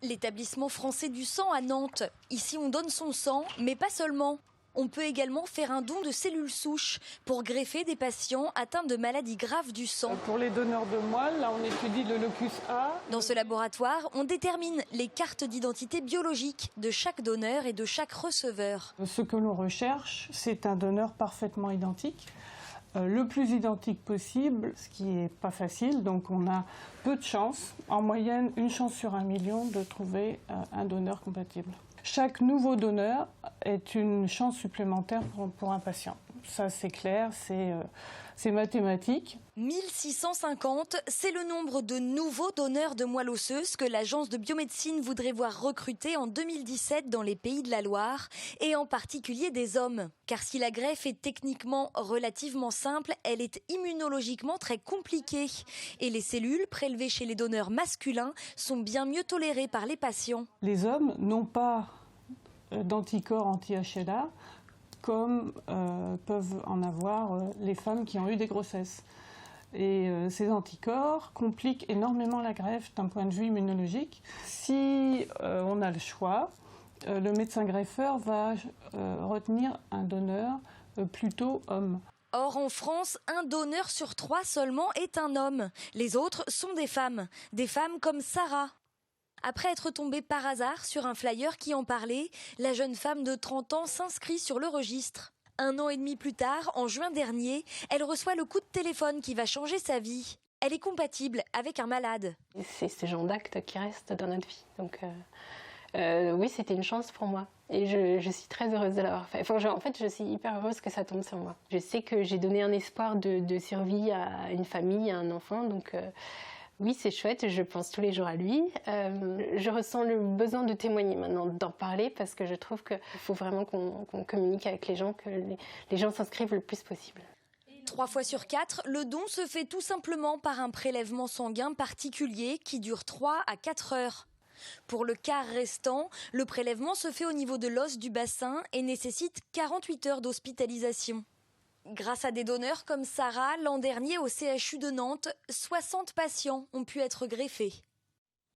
L'établissement français du sang à Nantes. Ici, on donne son sang, mais pas seulement. On peut également faire un don de cellules souches pour greffer des patients atteints de maladies graves du sang. Pour les donneurs de moelle, là on étudie le locus A. Dans ce laboratoire, on détermine les cartes d'identité biologique de chaque donneur et de chaque receveur. Ce que l'on recherche, c'est un donneur parfaitement identique. Le plus identique possible, ce qui n'est pas facile, donc on a peu de chances, en moyenne 1 chance sur 1 million de trouver un donneur compatible. Chaque nouveau donneur est une chance supplémentaire pour un patient. Ça c'est clair, c'est mathématique. 1650, c'est le nombre de nouveaux donneurs de moelle osseuse que l'agence de biomédecine voudrait voir recruter en 2017 dans les Pays de la Loire, et en particulier des hommes. Car si la greffe est techniquement relativement simple, elle est immunologiquement très compliquée. Et les cellules prélevées chez les donneurs masculins sont bien mieux tolérées par les patients. Les hommes n'ont pas d'anticorps anti-HLA comme peuvent en avoir les femmes qui ont eu des grossesses. Et ces anticorps compliquent énormément la greffe d'un point de vue immunologique. Si on a le choix, le médecin greffeur va retenir un donneur plutôt homme. Or, en France, 1 donneur sur 3 seulement est un homme. Les autres sont des femmes comme Sarah. Après être tombée par hasard sur un flyer qui en parlait, la jeune femme de 30 ans s'inscrit sur le registre. 1 an et demi plus tard, en juin dernier, elle reçoit le coup de téléphone qui va changer sa vie. Elle est compatible avec un malade. C'est ce genre d'acte qui reste dans notre vie. Donc oui, c'était une chance pour moi. Et je suis très heureuse de l'avoir fait. En fait, je suis hyper heureuse que ça tombe sur moi. Je sais que j'ai donné un espoir de survie à une famille, à un enfant. Donc oui, c'est chouette, je pense tous les jours à lui. Je ressens le besoin de témoigner maintenant, d'en parler, parce que je trouve qu'il faut vraiment qu'on communique avec les gens, que les gens s'inscrivent le plus possible. 3 fois sur 4, le don se fait tout simplement par un prélèvement sanguin particulier qui dure 3 à 4 heures. Pour le quart restant, le prélèvement se fait au niveau de l'os du bassin et nécessite 48 heures d'hospitalisation. Grâce à des donneurs comme Sarah, l'an dernier au CHU de Nantes, 60 patients ont pu être greffés.